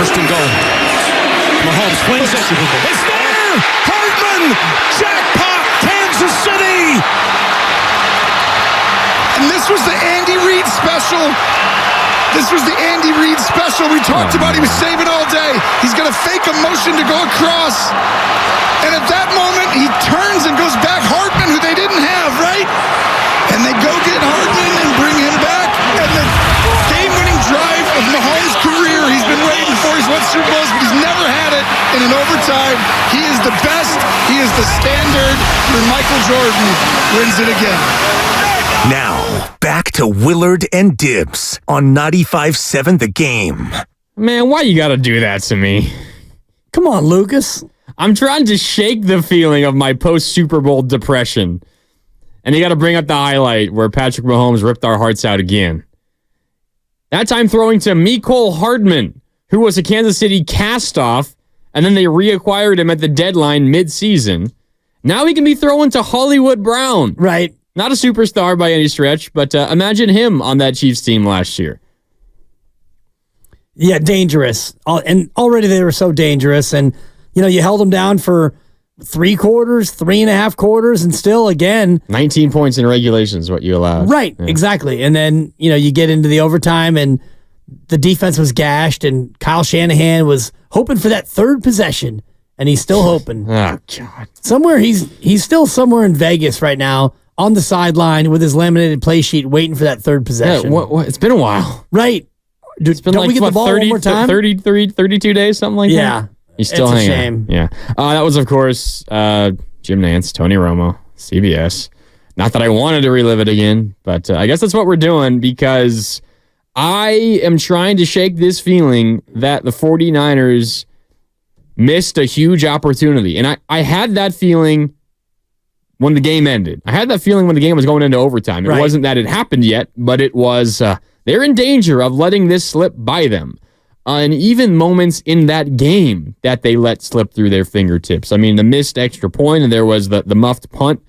First and goal. Mahomes wins it. It's there! Hardman! Jackpot! Kansas City! And this was the Andy Reid special. This was the Andy Reid special we talked about. He was saving all day. He's going to fake a motion to go across. And at that moment, he turns and goes back. Hardman, who they didn't have, right? And they go get Hardman and bring him back. And the game-winning drive of Mahomes' career, he's been waiting for. He's won Super Bowls, but he's never had it in an overtime. He is the best. He is the standard. And Michael Jordan wins it again. Now, back to Willard and Dibs on 95.7 The Game. Man, why you gotta do that to me? Come on, Lucas. I'm trying to shake the feeling of my post-Super Bowl depression. And you gotta bring up the highlight where Patrick Mahomes ripped our hearts out again. That time throwing to Mecole Hardman, who was a Kansas City cast-off, and then they reacquired him at the deadline mid-season. Now he can be throwing to Hollywood Brown. Right. Not a superstar by any stretch, but imagine him on that Chiefs team last year. Yeah, dangerous. And already they were so dangerous. And, you held them down for 3 quarters, 3.5 quarters, and still, again... 19 points in regulation is what you allowed. Right, yeah. Exactly. And then, you get into the overtime, and the defense was gashed, and Kyle Shanahan was hoping for that third possession, and he's still hoping. Oh, God. Somewhere, he's still somewhere in Vegas right now, on the sideline with his laminated play sheet, waiting for that third possession. Yeah, it's been a while. Right. It's been Don't we get the ball 30, one more time? 32 days, something like that? Yeah. He's still hanging. It's a shame. Yeah. That was, of course, Jim Nance, Tony Romo, CBS. Not that I wanted to relive it again, but I guess that's what we're doing because I am trying to shake this feeling that the 49ers missed a huge opportunity. And I had that feeling when the game ended. I had that feeling when the game was going into overtime. It wasn't that it happened yet, but it was, they're in danger of letting this slip by them. And even moments in that game that they let slip through their fingertips. I mean, the missed extra point, and there was the muffed punt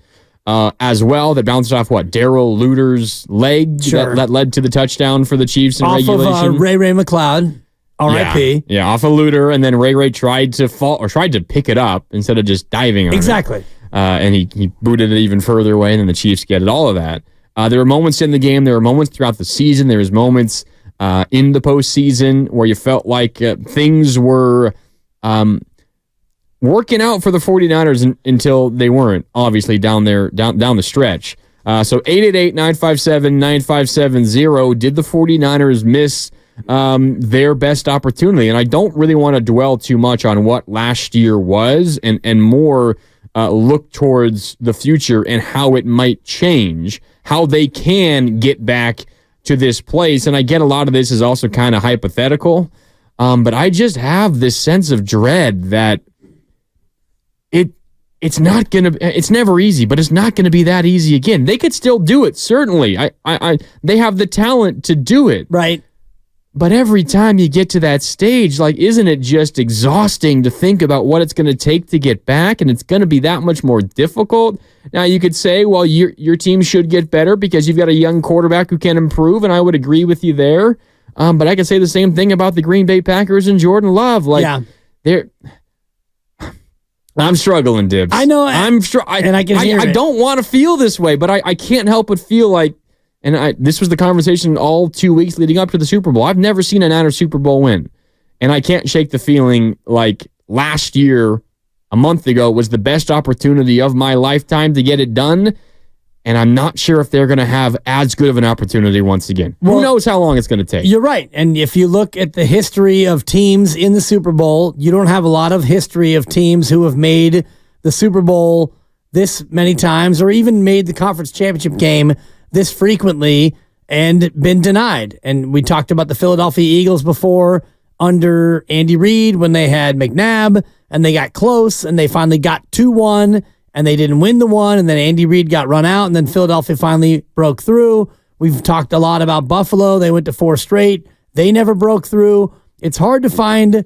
as well that bounced off, Darrell Luter's leg that led to the touchdown for the Chiefs in regulation. Off of Ray McLeod. R.I.P. Yeah, off of Luter, and then Ray tried to pick it up instead of just diving on it. Exactly. And he booted it even further away, and then the Chiefs get it, all of that. There were moments in the game. There were moments throughout the season. There was moments in the postseason where you felt like things were working out for the 49ers until they weren't, obviously, down the stretch. So 888-957-9570. Did the 49ers miss their best opportunity? And I don't really want to dwell too much on what last year was and more look towards the future and how it might change, how they can get back to this place. And I get a lot of this is also kind of hypothetical, but I just have this sense of dread that it's never easy, but it's not going to be that easy again. They could still do it, certainly. They have the talent to do it. Right. But every time you get to that stage, isn't it just exhausting to think about what it's going to take to get back, and it's going to be that much more difficult? Now, you could say, well, your team should get better because you've got a young quarterback who can improve, and I would agree with you there. But I could say the same thing about the Green Bay Packers and Jordan Love. I'm struggling, Dibs. I know. I can hear it. I don't want to feel this way, but I can't help but feel like, and this was the conversation all 2 weeks leading up to the Super Bowl. I've never seen a Niners Super Bowl win. And I can't shake the feeling like last year, a month ago, was the best opportunity of my lifetime to get it done. And I'm not sure if they're going to have as good of an opportunity once again. Who knows how long it's going to take? You're right. And if you look at the history of teams in the Super Bowl, you don't have a lot of history of teams who have made the Super Bowl this many times or even made the conference championship game this frequently and been denied. And we talked about the Philadelphia Eagles before under Andy Reid when they had McNabb and they got close and they finally got 2-1 and they didn't win the one, and then Andy Reid got run out, and then Philadelphia finally broke through. We've talked a lot about Buffalo. They went to 4 straight. They never broke through. It's hard to find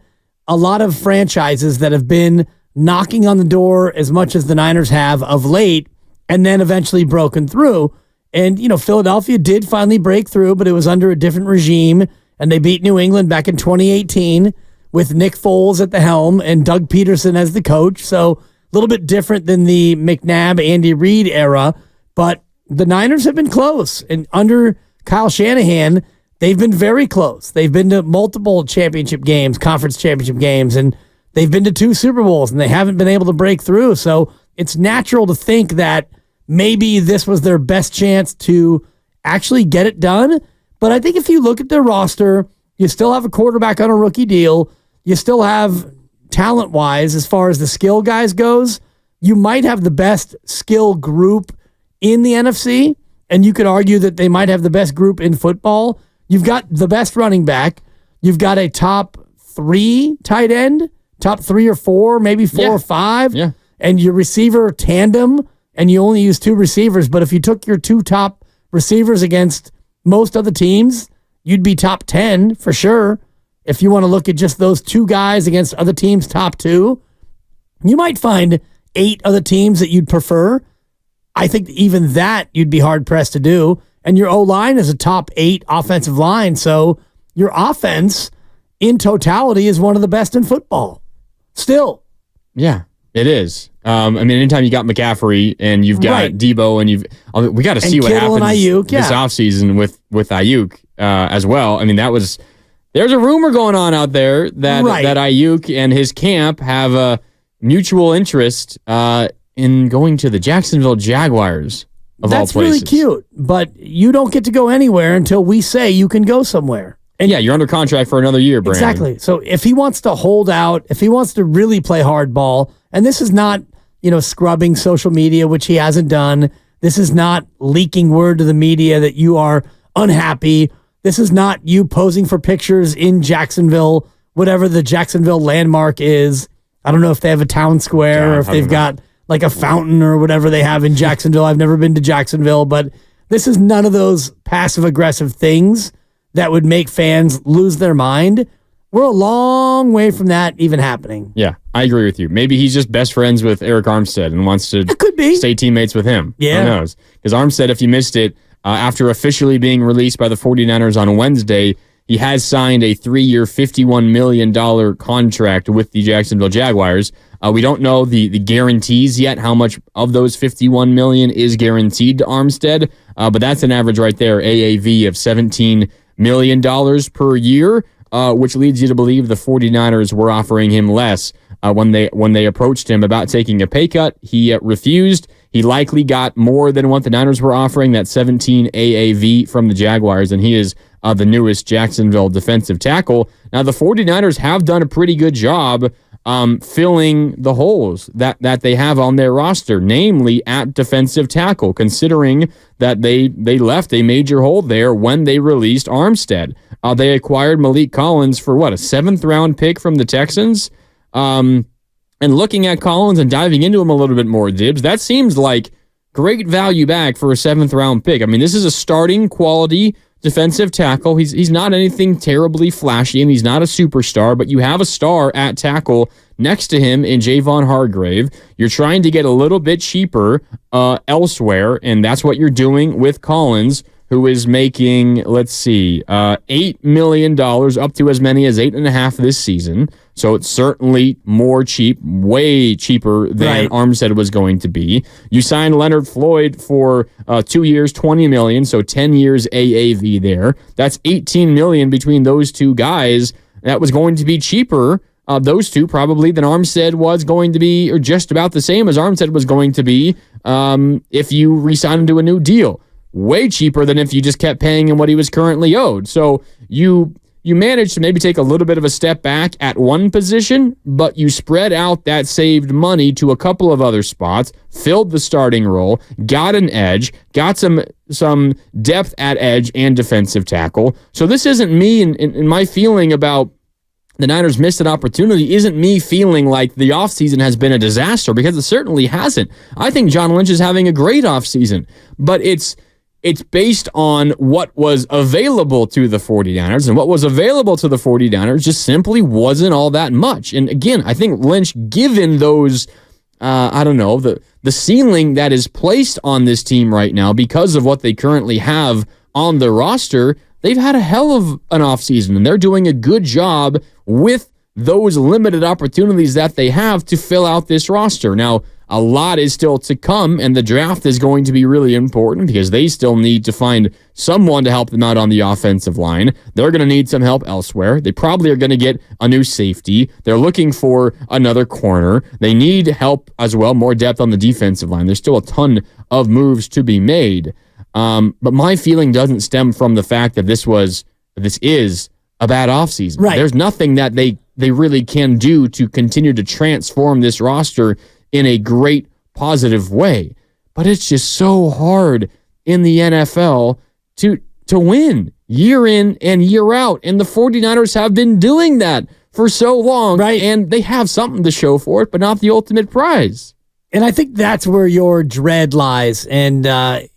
a lot of franchises that have been knocking on the door as much as the Niners have of late and then eventually broken through. And, Philadelphia did finally break through, but it was under a different regime, and they beat New England back in 2018 with Nick Foles at the helm and Doug Peterson as the coach. So a little bit different than the McNabb, Andy Reid era, but the Niners have been close. And under Kyle Shanahan, they've been very close. They've been to multiple championship games, conference championship games, and they've been to 2 Super Bowls, and they haven't been able to break through. So it's natural to think that maybe this was their best chance to actually get it done. But I think if you look at their roster, you still have a quarterback on a rookie deal. You still have, talent-wise, as far as the skill guys goes, you might have the best skill group in the NFC, and you could argue that they might have the best group in football. You've got the best running back. You've got a top 3 tight end, top 3 or 4, maybe 4 or 5. Yeah. And your receiver tandem, and you only use 2 receivers. But if you took your 2 top receivers against most other teams, you'd be top 10 for sure. If you want to look at just those 2 guys against other teams' top 2, you might find 8 other teams that you'd prefer. I think even that you'd be hard-pressed to do. And your O-line is a top 8 offensive line. So your offense in totality is one of the best in football. Still. Yeah, it is. I mean, anytime you got McCaffrey and you've got Debo and we got to see what Kittle happens this offseason with Ayuk as well. I mean, there's a rumor going on out there that Ayuk and his camp have a mutual interest in going to the Jacksonville Jaguars of all places. That's really cute, but you don't get to go anywhere until we say you can go somewhere. And yeah, you're under contract for another year, Brandon. Exactly. So if he wants to hold out, if he wants to really play hardball, and this is not, scrubbing social media, which he hasn't done. This is not leaking word to the media that you are unhappy. This is not you posing for pictures in Jacksonville, whatever the Jacksonville landmark is. I don't know if they have a town square or if they've got like a fountain or whatever they have in Jacksonville. I've never been to Jacksonville, but this is none of those passive-aggressive things that would make fans lose their mind. We're a long way from that even happening. Yeah, I agree with you. Maybe he's just best friends with Eric Armstead and wants to stay teammates with him. Yeah. Who knows? Because Armstead, if you missed it, after officially being released by the 49ers on Wednesday, he has signed a 3-year, $51 million contract with the Jacksonville Jaguars. We don't know the guarantees yet, how much of those $51 million is guaranteed to Armstead, but that's an average right there, AAV of $17 million per year, which leads you to believe the 49ers were offering him less. When they approached him about taking a pay cut, he refused. He likely got more than what the Niners were offering, that 17 AAV from the Jaguars, and he is the newest Jacksonville defensive tackle. Now, the 49ers have done a pretty good job filling the holes that they have on their roster, namely at defensive tackle, considering that they left a major hole there when they released Armstead. They acquired Malik Collins for, a 7th-round pick from the Texans? And looking at Collins and diving into him a little bit more, Dibs, that seems like great value back for a 7th-round pick. I mean, this is a starting quality defensive tackle. He's not anything terribly flashy, and he's not a superstar, but you have a star at tackle next to him in Javon Hargrave. You're trying to get a little bit cheaper elsewhere, and that's what you're doing with Collins, who is making, $8 million, up to as many as $8.5 million this season. So it's certainly more cheap, way cheaper than Armstead was going to be. You signed Leonard Floyd for 2 years, $20 million, so 10 years AAV there. That's $18 million between those two guys. That was going to be cheaper, those two probably, than Armstead was going to be, or just about the same as Armstead was going to be if you re-sign him to a new deal. Way cheaper than if you just kept paying him what he was currently owed. So you managed to maybe take a little bit of a step back at one position, but you spread out that saved money to a couple of other spots, filled the starting role, got an edge, got some depth at edge and defensive tackle. So this isn't me, in my feeling about the Niners missed an opportunity, isn't me feeling like the offseason has been a disaster, because it certainly hasn't. I think John Lynch is having a great offseason, but it's based on what was available to the 49ers, and what was available to the 49ers just simply wasn't all that much. And again, I think Lynch, given those, the ceiling that is placed on this team right now because of what they currently have on the roster, they've had a hell of an offseason, and they're doing a good job with those limited opportunities that they have to fill out this roster. Now, a lot is still to come, and the draft is going to be really important because they still need to find someone to help them out on the offensive line. They're going to need some help elsewhere. They probably are going to get a new safety. They're looking for another corner. They need help as well, more depth on the defensive line. There's still a ton of moves to be made. But my feeling doesn't stem from the fact that this is a bad offseason. Right. There's nothing that they really can do to continue to transform this roster in a great positive way. But it's just so hard in the NFL to win year in and year out. And the 49ers have been doing that for so long. Right. And they have something to show for it, but not the ultimate prize. And I think that's where your dread lies. And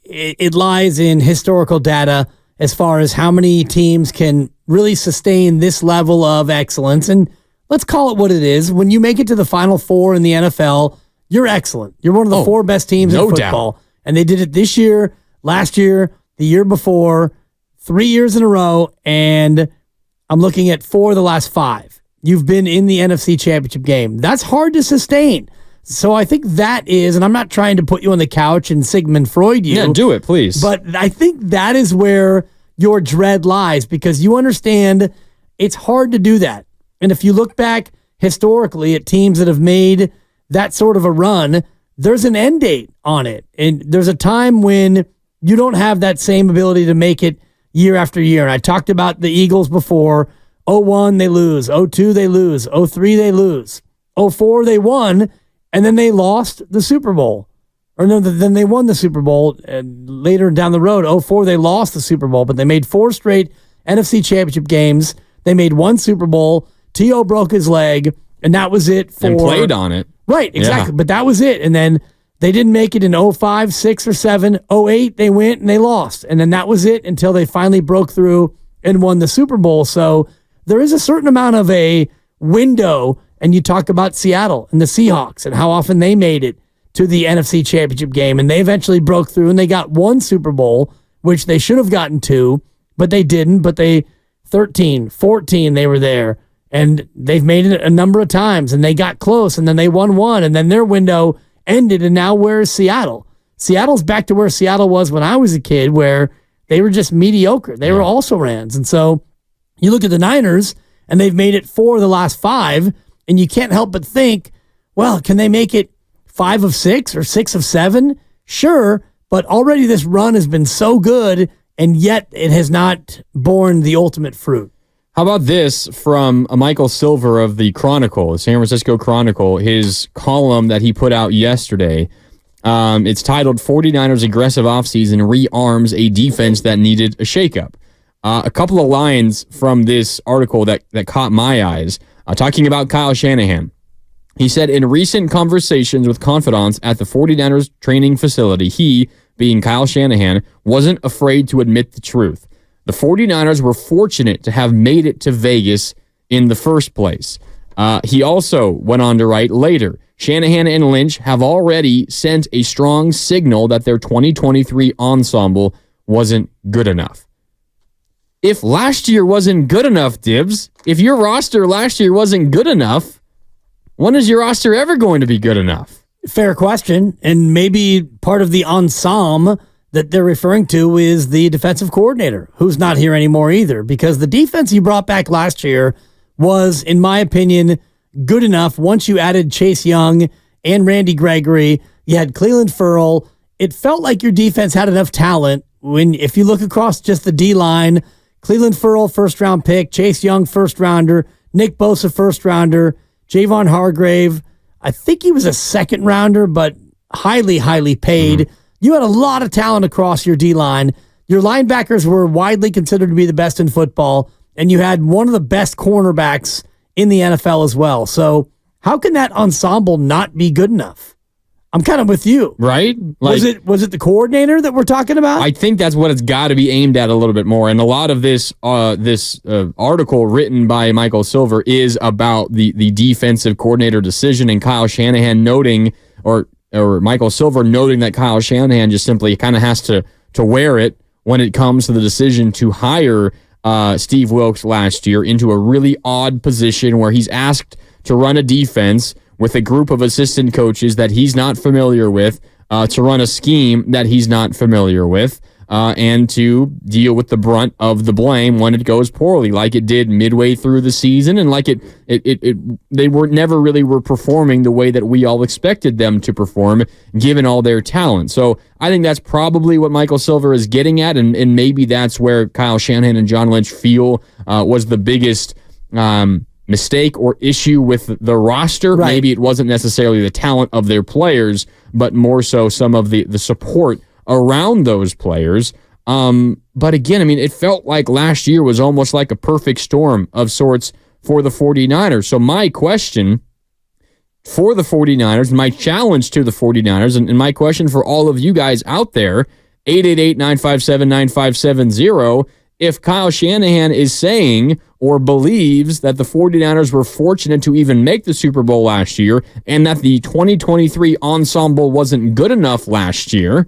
it lies in historical data as far as how many teams can really sustain this level of excellence. And let's call it what it is. When you make it to the Final Four in the NFL, you're excellent. You're one of the four best teams in football. Doubt. And they did it this year, last year, the year before, 3 years in a row. And I'm looking at 4 of the last 5. You've been in the NFC Championship game. That's hard to sustain. So I think that is, and I'm not trying to put you on the couch and Sigmund Freud you. Yeah, do it, please. But I think that is where your dread lies, because you understand it's hard to do that. And if you look back historically at teams that have made that sort of a run, there's an end date on it. And there's a time when you don't have that same ability to make it year after year. And I talked about the Eagles before. 0-1, they lose. 0-2, they lose. 0-3, they lose. 0-4, they won. And then they lost the Super Bowl. Or no, then they won the Super Bowl. And later down the road, 0-4, they lost the Super Bowl. But they made 4 straight NFC Championship games. They made 1 Super Bowl. T.O. broke his leg. And that was it for... And played on it. Right, exactly. Yeah. But that was it. And then they didn't make it in 05, 6, or 7. 08, they went and they lost. And then that was it until they finally broke through and won the Super Bowl. So there is a certain amount of a window. And you talk about Seattle and the Seahawks and how often they made it to the NFC Championship game. And they eventually broke through and they got 1 Super Bowl, which they should have gotten 2, but they didn't. But 13, 14, they were there. And they've made it a number of times, and they got close, and then they won 1, and then their window ended, and now where's Seattle? Seattle's back to where Seattle was when I was a kid, where they were just mediocre. They were also Rams. And so you look at the Niners, and they've made it 4 of the last 5, and you can't help but think, well, can they make it 5 of 6 or 6 of 7? Sure, but already this run has been so good, and yet it has not borne the ultimate fruit. How about this from Michael Silver of the Chronicle, the San Francisco Chronicle, his column that he put out yesterday. It's titled 49ers Aggressive Offseason Rearms a Defense That Needed a Shakeup. A couple of lines from this article that caught my eyes, talking about Kyle Shanahan. He said, in recent conversations with confidants at the 49ers training facility, he, being Kyle Shanahan, wasn't afraid to admit the truth. The 49ers were fortunate to have made it to Vegas in the first place. He also went on to write later, Shanahan and Lynch have already sent a strong signal that their 2023 ensemble wasn't good enough. If last year wasn't good enough, Dibs, if your roster last year wasn't good enough, when is your roster ever going to be good enough? Fair question. And maybe part of the ensemble that they're referring to is the defensive coordinator, who's not here anymore either, because the defense you brought back last year was, in my opinion, good enough. Once you added Chase Young and Randy Gregory, you had Cleveland Ferrell. It felt like your defense had enough talent. If you look across just the D-line, Cleveland Ferrell, first-round pick, Chase Young, first-rounder, Nick Bosa, first-rounder, Javon Hargrave, I think he was a second-rounder, but highly, highly paid. Mm-hmm. You had a lot of talent across your D-line. Your linebackers were widely considered to be the best in football, and you had one of the best cornerbacks in the NFL as well. So how can that ensemble not be good enough? I'm kind of with you. Right? Was it the coordinator that we're talking about? I think that's what it's got to be aimed at a little bit more. And a lot of this article written by Michael Silver is about the defensive coordinator decision, and Kyle Shanahan noting, or Michael Silver noting that Kyle Shanahan just simply kind of has to wear it when it comes to the decision to hire Steve Wilks last year into a really odd position where he's asked to run a defense with a group of assistant coaches that he's not familiar with, to run a scheme that he's not familiar with, and to deal with the brunt of the blame when it goes poorly, like it did midway through the season, and like they were never really were performing the way that we all expected them to perform, given all their talent. So I think that's probably what Michael Silver is getting at, and maybe that's where Kyle Shanahan and John Lynch feel was the biggest mistake or issue with the roster. Right. Maybe it wasn't necessarily the talent of their players, but more so some of the support around those players. But again, I mean, it felt like last year was almost like a perfect storm of sorts for the 49ers. So my question for the 49ers, my challenge to the 49ers, and my question for all of you guys out there, 888-957-9570, if Kyle Shanahan is saying or believes that the 49ers were fortunate to even make the Super Bowl last year and that the 2023 ensemble wasn't good enough last year,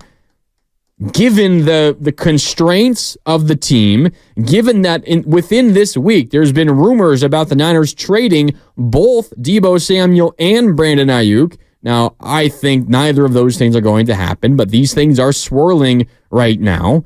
given the constraints of the team, given that within this week there's been rumors about the Niners trading both Deebo Samuel and Brandon Ayuk. Now, I think neither of those things are going to happen, but these things are swirling right now.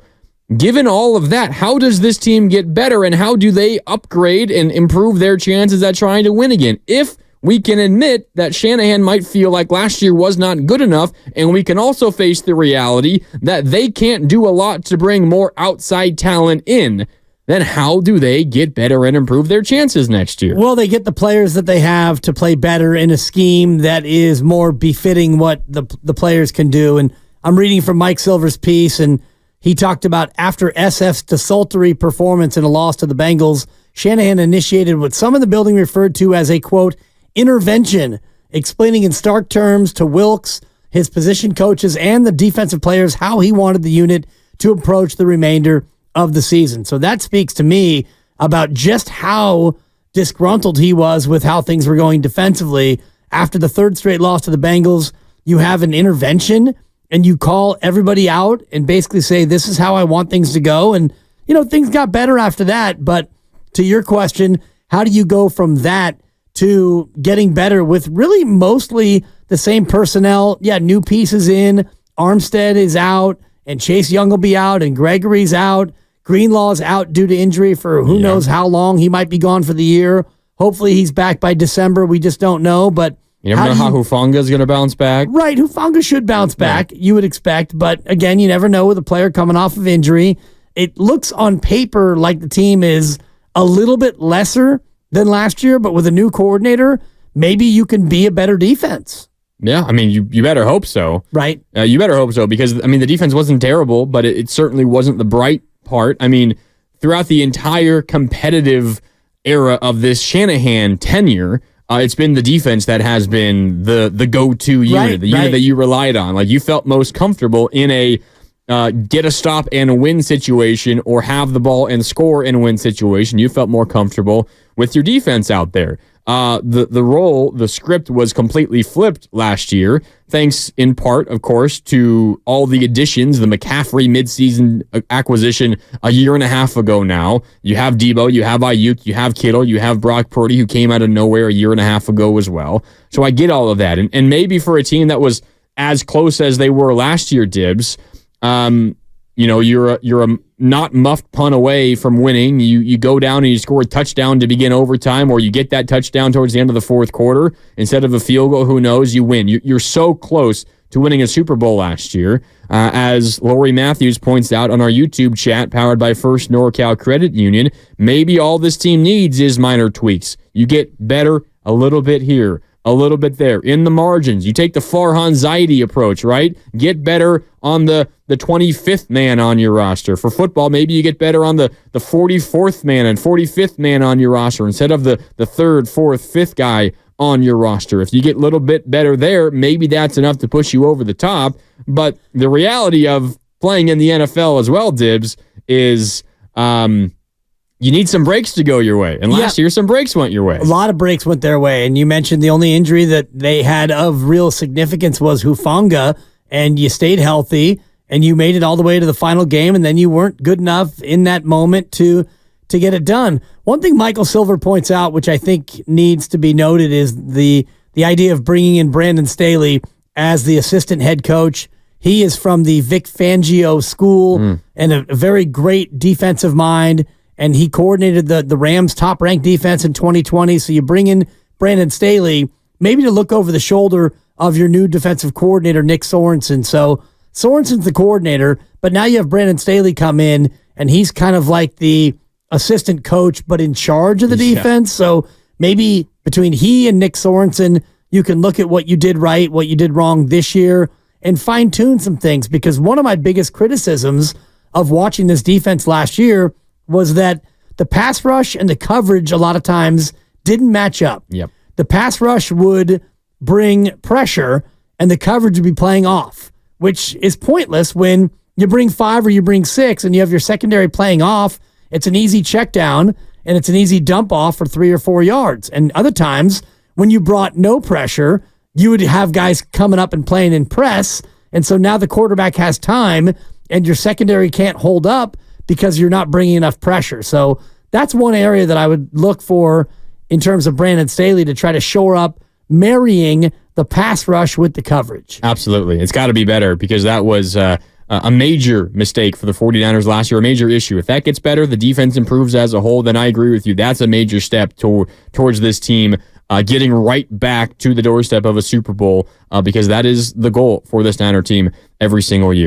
Given all of that, how does this team get better, and how do they upgrade and improve their chances at trying to win again? If we can admit that Shanahan might feel like last year was not good enough, and we can also face the reality that they can't do a lot to bring more outside talent in, then how do they get better and improve their chances next year? Well, they get the players that they have to play better in a scheme that is more befitting what the players can do. And I'm reading from Mike Silver's piece, and he talked about after SF's desultory performance in a loss to the Bengals, Shanahan initiated what some in the building referred to as a, quote, intervention, explaining in stark terms to Wilks, his position coaches, and the defensive players how he wanted the unit to approach the remainder of the season. So that speaks to me about just how disgruntled he was with how things were going defensively. After the third straight loss to the Bengals, you have an intervention and you call everybody out and basically say, this is how I want things to go. And, you know, things got better after that. But to your question, how do you go from that to getting better with really mostly the same personnel? Yeah, new pieces in. Armstead is out, and Chase Young will be out, and Gregory's out. Greenlaw's out due to injury for who knows how long. He might be gone for the year. Hopefully he's back by December. We just don't know. But you never know how Hufanga's going to bounce back. Right, Hufanga should bounce back, you would expect. But again, you never know with a player coming off of injury. It looks on paper like the team is a little bit lesser than last year, but with a new coordinator, maybe you can be a better defense. Yeah, I mean, you better hope so. Right. You better hope so, because, I mean, the defense wasn't terrible, but it certainly wasn't the bright part. I mean, throughout the entire competitive era of this Shanahan tenure, it's been the defense that has been the go-to unit, the unit that you relied on. Like, you felt most comfortable in a get a stop and a win situation, or have the ball and score and win situation. You felt more comfortable with your defense out there. The script was completely flipped last year, thanks in part, of course, to all the additions, the McCaffrey midseason acquisition a year and a half ago now. You have Deebo, you have Ayuk, you have Kittle, you have Brock Purdy, who came out of nowhere a year and a half ago as well. So I get all of that. And maybe for a team that was as close as they were last year, Dibs, you're a not muffed punt away from winning. You go down and you score a touchdown to begin overtime, or you get that touchdown towards the end of the fourth quarter instead of a field goal. Who knows? You win. You're so close to winning a Super Bowl last year. As Lori Matthews points out on our YouTube chat, powered by First NorCal Credit Union, maybe all this team needs is minor tweaks. You get better a little bit here, a little bit there, in the margins. You take the Farhan Zaidi approach, right? Get better on the 25th man on your roster. For football, maybe you get better on the 44th man and 45th man on your roster instead of the 3rd, 4th, 5th guy on your roster. If you get a little bit better there, maybe that's enough to push you over the top. But the reality of playing in the NFL as well, Dibs, is you need some breaks to go your way. And last year, some breaks went your way. A lot of breaks went their way. And you mentioned the only injury that they had of real significance was Hufanga, and you stayed healthy, and you made it all the way to the final game, and then you weren't good enough in that moment to to get it done. One thing Michael Silver points out, which I think needs to be noted, is the idea of bringing in Brandon Staley as the assistant head coach. He is from the Vic Fangio school and a very great defensive mind, and he coordinated the Rams' top-ranked defense in 2020. So you bring in Brandon Staley, maybe to look over the shoulder of your new defensive coordinator, Nick Sorensen. So Sorensen's the coordinator, but now you have Brandon Staley come in, and he's kind of like the assistant coach, but in charge of the defense. So maybe between he and Nick Sorensen, you can look at what you did right, what you did wrong this year, and fine-tune some things. Because one of my biggest criticisms of watching this defense last year was that the pass rush and the coverage a lot of times didn't match up. Yep. The pass rush would bring pressure, and the coverage would be playing off, which is pointless when you bring 5 or you bring 6 and you have your secondary playing off. It's an easy check down, and it's an easy dump off for 3 or 4 yards. And other times, when you brought no pressure, you would have guys coming up and playing in press, and so now the quarterback has time, and your secondary can't hold up because you're not bringing enough pressure. So that's one area that I would look for in terms of Brandon Staley to try to shore up marrying the pass rush with the coverage. Absolutely. It's got to be better because that was a major mistake for the 49ers last year, a major issue. If that gets better, the defense improves as a whole, then I agree with you. That's a major step towards this team getting right back to the doorstep of a Super Bowl because that is the goal for this Niner team every single year.